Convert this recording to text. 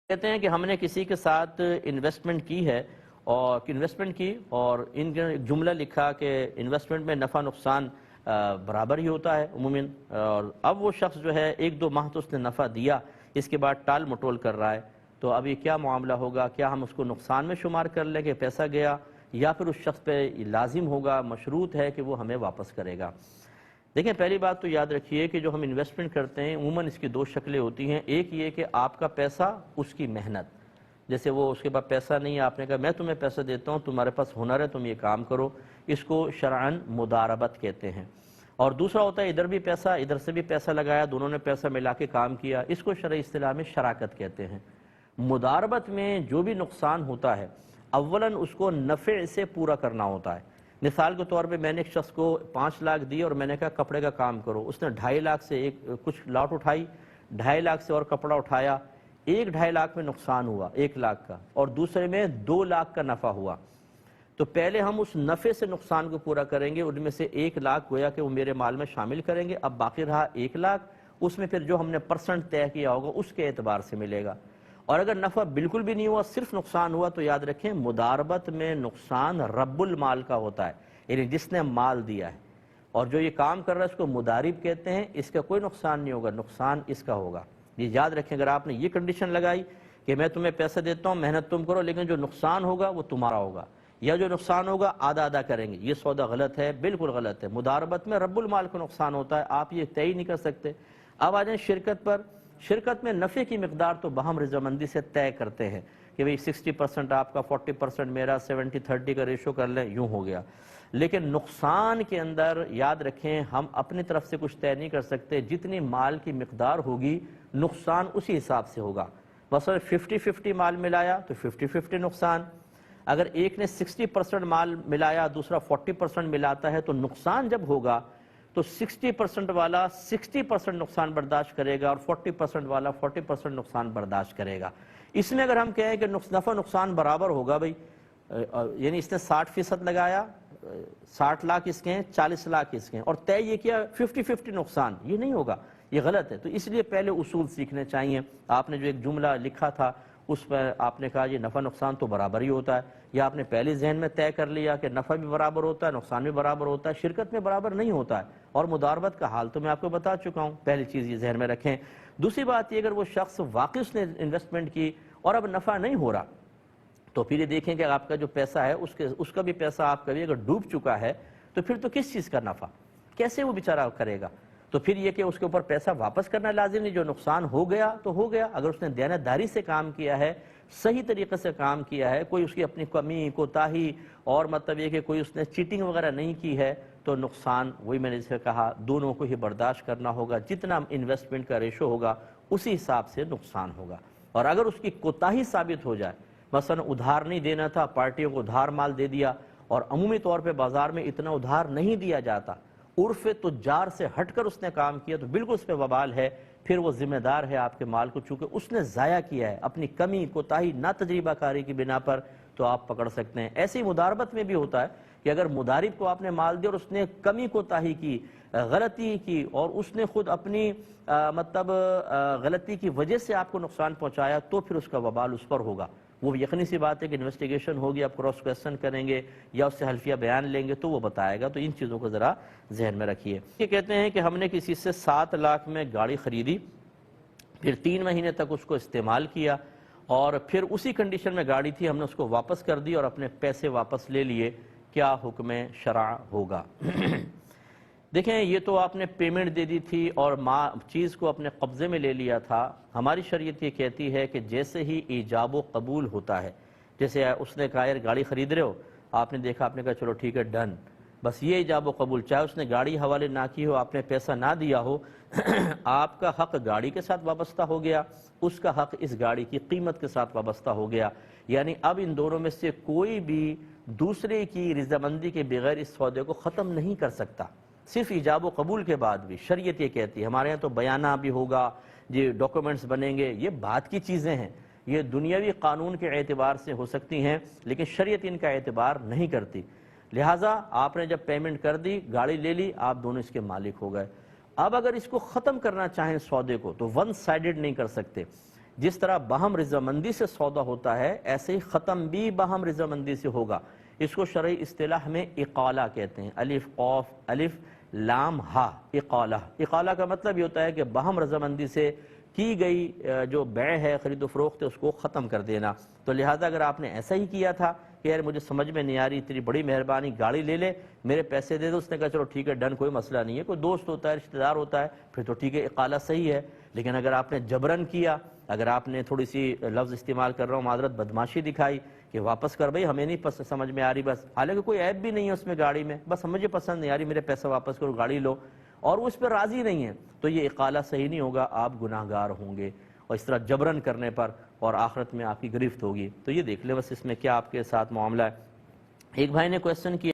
کہتے ہیں کہ ہم نے کسی کے ساتھ انویسٹمنٹ کی ہے اور ان کا ایک جملہ لکھا کہ انویسٹمنٹ میں نفع نقصان برابر ہی ہوتا ہے عموماً، اور اب وہ شخص جو ہے ایک دو ماہ تو اس نے نفع دیا، اس کے بعد ٹال مٹول کر رہا ہے، تو اب یہ کیا معاملہ ہوگا؟ کیا ہم اس کو نقصان میں شمار کر لیں کہ پیسہ گیا، یا پھر اس شخص پہ لازم ہوگا، مشروط ہے کہ وہ ہمیں واپس کرے گا؟ دیکھیں، پہلی بات تو یاد رکھیے کہ جو ہم انویسٹمنٹ کرتے ہیں عموماً اس کی دو شکلیں ہوتی ہیں۔ ایک یہ کہ آپ کا پیسہ، اس کی محنت، جیسے وہ اس کے بعد پیسہ نہیں ہے، آپ نے کہا میں تمہیں پیسہ دیتا ہوں، تمہارے پاس ہنر ہے، تم یہ کام کرو، اس کو شرعاً مداربت کہتے ہیں۔ اور دوسرا ہوتا ہے ادھر بھی پیسہ، ادھر سے بھی پیسہ لگایا، دونوں نے پیسہ ملا کے کام کیا، اس کو شرعی اصطلاح میں شراکت کہتے ہیں۔ مداربت میں جو بھی نقصان ہوتا ہے اولاً اس کو نفع سے پورا کرنا ہوتا ہے۔ مثال کے طور پہ میں نے ایک شخص کو 5 لاکھ دی اور میں نے کہا کپڑے کا کام کرو، اس نے 2.5 لاکھ سے کچھ لاٹ اٹھائی، 2.5 لاکھ سے اور کپڑا اٹھایا، 1.5 لاکھ میں نقصان ہوا 1 لاکھ کا، اور دوسرے میں 2 لاکھ کا نفع ہوا۔ تو پہلے ہم اس نفع سے نقصان کو پورا کریں گے، ان میں سے 1 لاکھ گویا کہ وہ میرے مال میں شامل کریں گے، اب باقی رہا 1 لاکھ، اس میں پھر جو ہم نے پرسنٹ طے کیا ہوگا اس کے اعتبار سے ملے گا۔ اور اگر نفع بالکل بھی نہیں ہوا، صرف نقصان ہوا، تو یاد رکھیں مداربت میں نقصان رب المال کا ہوتا ہے، یعنی جس نے مال دیا ہے، اور جو یہ کام کر رہا ہے اس کو مدارب کہتے ہیں، اس کا کوئی نقصان نہیں ہوگا، نقصان اس کا ہوگا۔ یہ یاد رکھیں، اگر آپ نے یہ کنڈیشن لگائی کہ میں تمہیں پیسہ دیتا ہوں، محنت تم کرو، لیکن جو نقصان ہوگا وہ تمہارا ہوگا، یا جو نقصان ہوگا آدھا آدھا کریں گے، یہ سودا غلط ہے، بالکل غلط ہے۔ مداربت میں رب المال کو نقصان ہوتا ہے، آپ یہ طے نہیں کر سکتے۔ اب آ جائیں شرکت پر۔ شرکت میں نفع کی مقدار تو باہم رضامندی سے طے کرتے ہیں کہ بھئی 60% آپ کا، 40% میرا، 70-30 کا ریشو کر لیں، یوں ہو گیا۔ لیکن نقصان کے اندر یاد رکھیں ہم اپنی طرف سے کچھ طے نہیں کر سکتے، جتنی مال کی مقدار ہوگی نقصان اسی حساب سے ہوگا۔ مثلا 50-50 مال ملایا تو 50-50 نقصان، اگر ایک نے 60% مال ملایا، دوسرا 40% ملاتا ہے، تو نقصان جب ہوگا تو 60% والا 60% نقصان برداشت کرے گا، اور 40% والا 40% نقصان برداشت کرے گا۔ اس میں اگر ہم کہیں کہ نفع نقصان برابر ہوگا بھئی، یعنی اس نے 60% لگایا، 60 لاکھ اس کے ہیں، 40 لاکھ اس کے ہیں، اور طے یہ کیا 50-50 نقصان، یہ نہیں ہوگا، یہ غلط ہے۔ تو اس لیے پہلے اصول سیکھنے چاہیے۔ آپ نے جو ایک جملہ لکھا تھا اس پر آپ نے کہا یہ نفع نقصان تو برابر ہی ہوتا ہے، یا آپ نے پہلے ذہن میں طے کر لیا کہ نفع بھی برابر ہوتا ہے، نقصان بھی برابر ہوتا ہے، شرکت میں برابر نہیں ہوتا ہے۔ اور مداربت کا حال تو میں آپ کو بتا چکا ہوں، پہلی چیز یہ ذہن میں رکھیں۔ دوسری بات یہ، اگر وہ شخص واقعی اس نے انویسٹمنٹ کی اور اب نفع نہیں ہو رہا، تو پھر یہ دیکھیں کہ آپ کا جو پیسہ ہے اس کا بھی پیسہ آپ کا بھی اگر ڈوب چکا ہے، تو پھر تو کس چیز کا نفع، کیسے وہ بیچارہ کرے گا؟ تو پھر یہ کہ اس کے اوپر پیسہ واپس کرنا لازم نہیں، جو نقصان ہو گیا تو ہو گیا۔ اگر اس نے دیانتداری سے کام کیا ہے، صحیح طریقے سے کام کیا ہے، کوئی اس کی اپنی کمی کوتاہی اور مطلب یہ کہ کوئی اس نے چیٹنگ وغیرہ نہیں کی ہے، تو نقصان وہی میں نے جسے کہا دونوں کو ہی برداشت کرنا ہوگا، جتنا انویسٹمنٹ کا ریشو ہوگا اسی حساب سے نقصان ہوگا۔ اور اگر اس کی کوتاہی ثابت ہو جائے، مثلا ادھار نہیں دینا تھا، پارٹیوں کو ادھار مال دے دیا، اور عمومی طور پہ بازار میں اتنا ادھار نہیں دیا جاتا، عرف تجار سے ہٹ کر اس نے کام کیا، تو بالکل اس پہ وبال ہے، پھر وہ ذمہ دار ہے آپ کے مال کو، چونکہ اس نے ضائع کیا ہے اپنی کمی کوتاہی نا تجربہ کاری کی بنا پر، تو آپ پکڑ سکتے ہیں۔ ایسی مداربت میں بھی ہوتا ہے کہ اگر مدارب کو آپ نے مال دیا اور اس نے کمی کوتاہی کی، غلطی کی، اور اس نے خود اپنی غلطی کی وجہ سے آپ کو نقصان پہنچایا، تو پھر اس کا وبال اس پر ہوگا۔ وہ یقینی سی بات ہے کہ انویسٹیگیشن ہوگی، آپ کراس کویسچن کریں گے یا اس سے حلفیہ بیان لیں گے تو وہ بتائے گا، تو ان چیزوں کو ذرا ذہن میں رکھیے۔ یہ کہتے ہیں کہ ہم نے کسی سے 7 لاکھ میں گاڑی خریدی، پھر 3 مہینے تک اس کو استعمال کیا، اور پھر اسی کنڈیشن میں گاڑی تھی، ہم نے اس کو واپس کر دی اور اپنے پیسے واپس لے لیے، کیا حکم شرع ہوگا؟ دیکھیں، یہ تو آپ نے پیمنٹ دے دی تھی اور چیز کو اپنے قبضے میں لے لیا تھا۔ ہماری شریعت یہ کہتی ہے کہ جیسے ہی ایجاب و قبول ہوتا ہے، جیسے اس نے کہا یار گاڑی خرید رہے ہو، آپ نے دیکھا، آپ نے کہا چلو ٹھیک ہے ڈن، بس یہ ایجاب و قبول، چاہے اس نے گاڑی حوالے نہ کی ہو، آپ نے پیسہ نہ دیا ہو، آپ کا حق گاڑی کے ساتھ وابستہ ہو گیا، اس کا حق اس گاڑی کی قیمت کے ساتھ وابستہ ہو گیا۔ یعنی اب ان دونوں میں سے کوئی بھی دوسرے کی رضامندی کے بغیر اس سودے کو ختم نہیں کر سکتا، صرف ایجاب و قبول کے بعد بھی۔ شریعت یہ کہتی ہے، ہمارے ہاں تو بیانہ بھی ہوگا، یہ ڈاکومنٹس بنیں گے، یہ بات کی چیزیں ہیں، یہ دنیاوی قانون کے اعتبار سے ہو سکتی ہیں، لیکن شریعت ان کا اعتبار نہیں کرتی۔ لہٰذا آپ نے جب پیمنٹ کر دی، گاڑی لے لی، آپ دونوں اس کے مالک ہو گئے۔ اب اگر اس کو ختم کرنا چاہیں سودے کو، تو ون سائیڈڈ نہیں کر سکتے، جس طرح باہم رضامندی سے سودا ہوتا ہے ایسے ہی ختم بھی باہم رضامندی سے ہوگا. اس کو شرعی اصطلاح میں اقالہ کہتے ہیں. الف قاف الف لام ہا اقالہ. اقالہ کا مطلب یہ ہوتا ہے کہ باہم رضامندی سے کی گئی جو بیع ہے خرید و فروخت ہے اس کو ختم کر دینا. تو لہٰذا اگر آپ نے ایسا ہی کیا تھا کہ یار مجھے سمجھ میں نہیں آ رہی، اتنی بڑی مہربانی، گاڑی لے لے، میرے پیسے دے دو، اس نے کہا چلو ٹھیک ہے ڈن، کوئی مسئلہ نہیں ہے، کوئی دوست ہوتا ہے، رشتہ دار ہوتا ہے، پھر تو ٹھیک ہے اقالہ صحیح ہے. لیکن اگر آپ نے جبرن کیا، اگر آپ نے تھوڑی سی لفظ استعمال کر رہا ہوں معذرت بدماشی دکھائی کہ واپس کر بھائی ہمیں نہیں سمجھ میں آ رہی، بس حالانکہ کوئی عیب بھی نہیں ہے اس میں گاڑی میں، بس مجھے پسند نہیں آ رہی، میرے پیسے واپس کرو، گاڑی لو، اور وہ اس پہ راضی نہیں ہے، تو یہ اقالہ صحیح نہیں ہوگا، آپ گناہ گار ہوں گے. اور اس طرح جبرن کرنے پر اور آخرت میں آپ کی گرفت ہوگی. تو یہ دیکھ لیں بس اس میں کیا آپ کے ساتھ معاملہ ہے. ایک بھائی نے کویسچن کیا